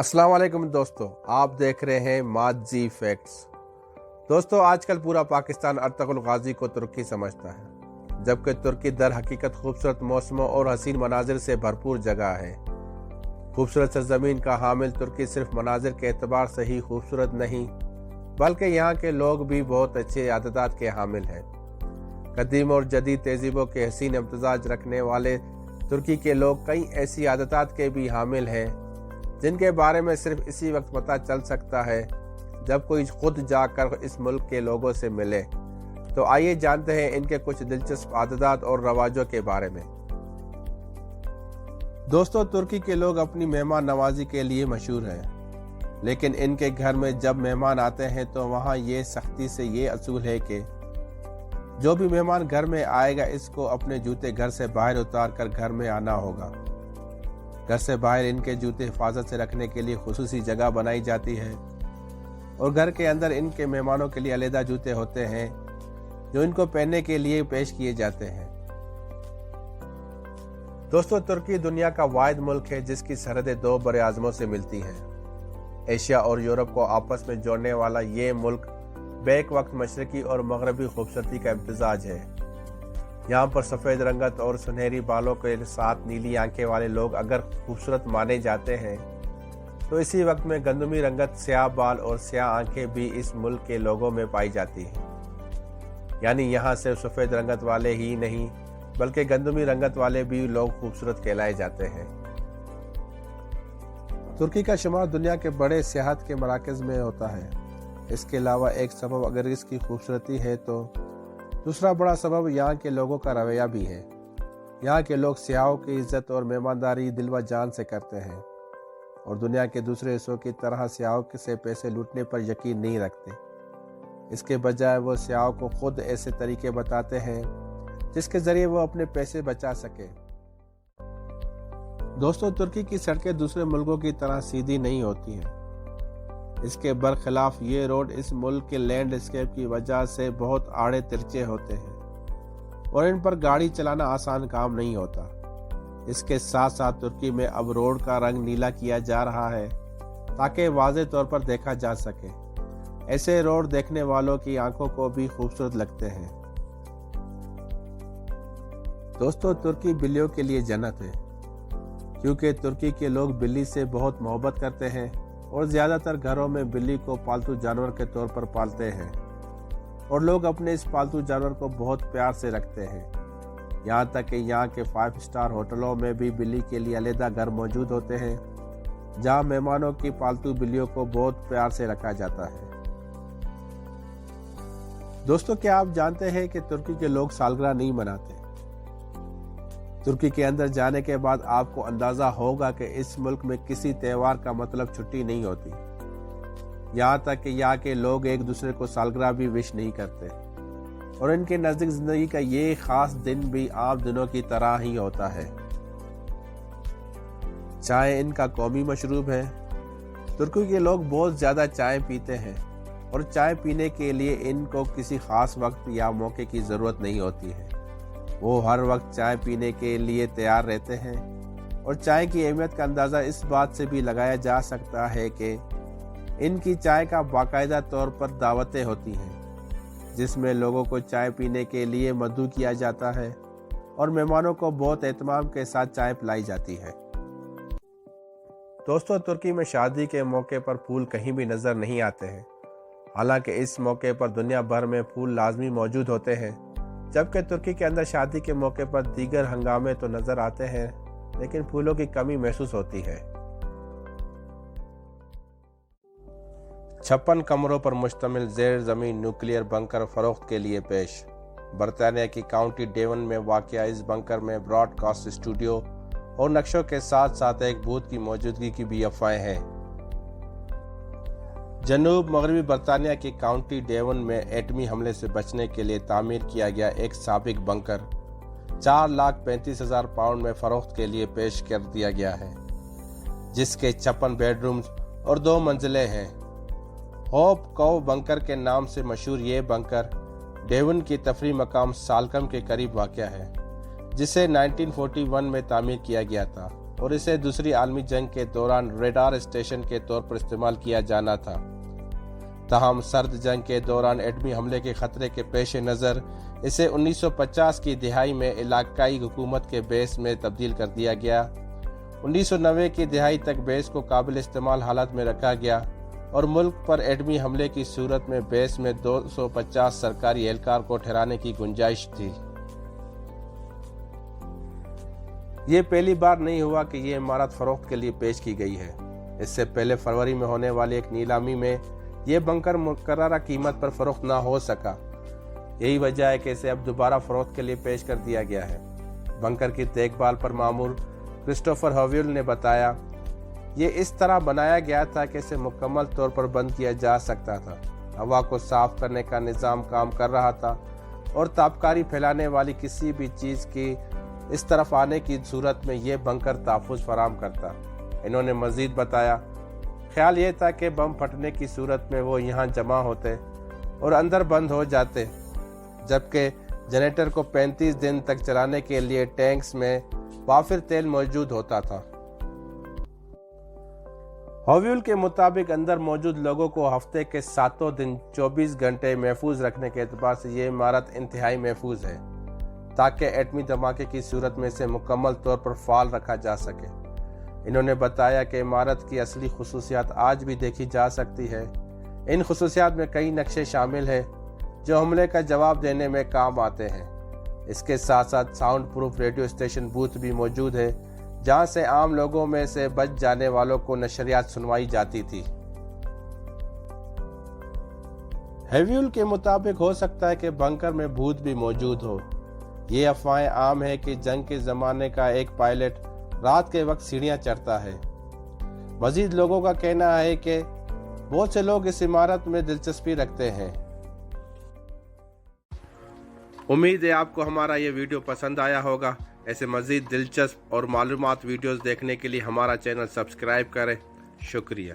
अस्सलाम वालेकुम दोस्तों, आप देख रहे हैं माजी फैक्ट्स। दोस्तों, आजकल पूरा पाकिस्तान अर्तुगरुल गाजी को तुर्की समझता है, जबकि तुर्की दर हकीकत खूबसूरत मौसमों और हसीन मनाजिर से भरपूर जगह है। खूबसूरत सरजमीन का हामिल तुर्की सिर्फ मनाजिर के एतबार से ही खूबसूरत नहीं, बल्कि यहाँ के लोग भी बहुत अच्छे आदत के हामिल हैं। कदीम और जदीद तहजीबों के हसीन इम्तजाज रखने वाले तुर्की के लोग कई ऐसी आदत के भी हामिल हैं जिनके बारे में सिर्फ इसी वक्त पता चल सकता है जब कोई खुद जाकर इस मुल्क के लोगों से मिले। तो आइए जानते हैं इनके कुछ दिलचस्प आदत और रवाजों के बारे में। दोस्तों, तुर्की के लोग अपनी मेहमान नवाजी के लिए मशहूर हैं, लेकिन इनके घर में जब मेहमान आते हैं तो वहाँ ये सख्ती से ये असूल है कि जो भी मेहमान घर में आएगा इसको अपने जूते घर से बाहर उतार कर घर में आना होगा। घर से बाहर इनके जूते हिफाजत से रखने के लिए खुसूसी जगह बनाई जाती है और घर के अंदर इनके मेहमानों के लिए अलग जूते होते हैं जो इनको पहनने के लिए पेश किए जाते हैं। दोस्तों, तुर्की दुनिया का वाहिद मुल्क है जिसकी सरहदें दो बड़े आज़मों से मिलती हैं। एशिया और यूरोप को आपस में जोड़ने वाला ये मुल्क बैक वक्त मशरकी और मगरबी खूबसूरती का इम्तजाज है। यहाँ पर सफ़ेद रंगत और सुनहरी बालों के साथ नीली आंखें वाले लोग अगर खूबसूरत माने जाते हैं तो इसी वक्त में गंदमी रंगत, स्याह बाल और स्याह आंखें भी इस मुल्क के लोगों में पाई जाती हैं। यानी यहाँ सिर्फ सफ़ेद रंगत वाले ही नहीं बल्कि गंदमी रंगत वाले भी लोग खूबसूरत कहलाए जाते हैं। तुर्की का शुमार दुनिया के बड़े सियाहत के मराकज़ में होता है। इसके अलावा एक सबब अगर इसकी खूबसूरती है तो दूसरा बड़ा सबब यहाँ के लोगों का रवैया भी है। यहाँ के लोग सियाहों की इज्जत और मेहमानदारी दिल व जान से करते हैं और दुनिया के दूसरे हिस्सों की तरह सियाहों से पैसे लूटने पर यकीन नहीं रखते। इसके बजाय वो सियाहों को खुद ऐसे तरीके बताते हैं जिसके जरिए वो अपने पैसे बचा सके। दोस्तों, तुर्की की सड़कें दूसरे मुल्कों की तरह सीधी नहीं होती हैं। इसके बरखिलाफ ये रोड इस मुल्क के लैंडस्केप की वजह से बहुत आड़े तिरछे होते हैं और इन पर गाड़ी चलाना आसान काम नहीं होता। इसके साथ साथ तुर्की में अब रोड का रंग नीला किया जा रहा है ताकि वाज़ेह तौर पर देखा जा सके। ऐसे रोड देखने वालों की आंखों को भी खूबसूरत लगते हैं। दोस्तों, तुर्की बिल्लियों के लिए जन्नत है क्योंकि तुर्की के लोग बिल्ली से बहुत मोहब्बत करते हैं और ज़्यादातर घरों में बिल्ली को पालतू जानवर के तौर पर पालते हैं और लोग अपने इस पालतू जानवर को बहुत प्यार से रखते हैं। यहाँ तक कि यहाँ के 5 स्टार होटलों में भी बिल्ली के लिए अलग घर मौजूद होते हैं जहाँ मेहमानों की पालतू बिल्लियों को बहुत प्यार से रखा जाता है। दोस्तों, क्या आप जानते हैं कि तुर्की के लोग सालगिरह नहीं मनाते? तुर्की के अंदर जाने के बाद आपको अंदाजा होगा कि इस मुल्क में किसी त्योहार का मतलब छुट्टी नहीं होती। यहाँ तक कि यहाँ के लोग एक दूसरे को सालगिरह भी विश नहीं करते और इनके नजदीक जिंदगी का ये खास दिन भी आम दिनों की तरह ही होता है। चाय इनका कौमी मशरूब है। तुर्की के लोग बहुत ज्यादा चाय पीते हैं और चाय पीने के लिए इनको किसी खास वक्त या मौके की जरूरत नहीं होती है। वो हर वक्त चाय पीने के लिए तैयार रहते हैं और चाय की अहमियत का अंदाज़ा इस बात से भी लगाया जा सकता है कि इनकी चाय का बाकायदा तौर पर दावतें होती हैं जिसमें लोगों को चाय पीने के लिए मदऊ किया जाता है और मेहमानों को बहुत एहतमाम के साथ चाय पिलाई जाती है। दोस्तों, तुर्की में शादी के मौके पर फूल कहीं भी नज़र नहीं आते हैं। हालांकि इस मौके पर दुनिया भर में फूल लाजमी मौजूद होते हैं, जबकि तुर्की के अंदर शादी के मौके पर दीगर हंगामे तो नजर आते हैं लेकिन फूलों की कमी महसूस होती है। 56 कमरों पर मुश्तमिल ज़ेर ज़मीन न्यूक्लियर बंकर फरोख्त के लिए पेश। बरतानिया की काउंटी डेवन में वाक़या इस बंकर में ब्रॉडकास्ट स्टूडियो और नक्शों के साथ साथ एक भूत की मौजूदगी की भी अफवाहें हैं। जनूब मगरबी बरतानिया की काउंटी डेवन में एटमी हमले से बचने के लिए तामीर किया गया एक साबिक बंकर 4,35,000 पाउंड में फरोख्त के लिए पेश कर दिया गया है, जिसके 56 बेडरूम्स और 2 मंजिलें हैं। होप कोव बंकर के नाम से मशहूर ये बंकर डेवन की तफरी मकाम सालकम के करीब वाक़या है, जिसे 1941 में तामीर किया गया था और इसे दूसरी आलमी जंग के दौरान रेडार स्टेशन के तौर पर इस्तेमाल किया जाना था। ताहम सर्द जंग के दौरान एटमी हमले के खतरे के पेश नज़र इसे 1950 की दिहाई में इलाकाई हुकूमत के बेस में तब्दील कर दिया गया। 1990 की दिहाई तक बेस को काबिल इस्तेमाल हालत में रखा गया और मुल्क पर एटमी हमले की सूरत में बेस में 250 सरकारी एहलकार को ठहराने की गुंजाइश थी। ये पहली बार नहीं हुआ कि ये इमारत फरोख्त के लिए पेश की गई है। इससे पहले फरवरी में होने वाली एक नीलामी में ये बंकर मुकर्ररा कीमत पर फरोख्त ना हो सका। यही वजह है कि इसे अब दोबारा फरोख्त के लिए पेश कर दिया गया है। बंकर की देखभाल पर मामूर क्रिस्टोफर हॉव्यूल ने बताया, ये इस तरह बनाया गया था कि इसे मुकम्मल तौर पर बंद किया जा सकता था। हवा को साफ करने का निज़ाम काम कर रहा था और तापकारी फैलाने वाली किसी भी चीज़ की इस तरफ आने की सूरत में यह बंकर तहफ़्फ़ुज़ फराहम करता। इन्होंने मज़ीद बताया, ख्याल ये था कि बम फटने की सूरत में वो यहाँ जमा होते और अंदर बंद हो जाते, जबकि जनरेटर को 35 दिन तक चलाने के लिए टैंक्स में वाफिर तेल मौजूद होता था। हॉव्यूल के मुताबिक अंदर मौजूद लोगों को हफ्ते के 7 दिन 24 घंटे महफूज रखने के एतबार से ये इमारत इंतहाई महफूज है, ताकि एटमी धमाके की सूरत में इसे मुकम्मल तौर पर फाल रखा जा सके। इन्होंने बताया कि इमारत की असली खुसूसियात आज भी देखी जा सकती है। इन खुसूसियात में कई नक्शे शामिल हैं जो हमले का जवाब देने में काम आते हैं। इसके साथ साथ sound proof radio station booth भी मौजूद है, जहां से आम लोगों में से बच जाने वालों को नशरियात सुनवाई जाती थी। हेव्यूल के मुताबिक हो सकता है कि बंकर में भूत भी मौजूद हो। ये अफवाहें आम है कि जंग के ज़माने का एक पायलट रात के वक्त सीढ़ियां चढ़ता है। मजीद लोगों का कहना है कि बहुत से लोग इस इमारत में दिलचस्पी रखते हैं। उम्मीद है आपको हमारा ये वीडियो पसंद आया होगा। ऐसे मजीद दिलचस्प और मालूमात वीडियोस देखने के लिए हमारा चैनल सब्सक्राइब करें। शुक्रिया।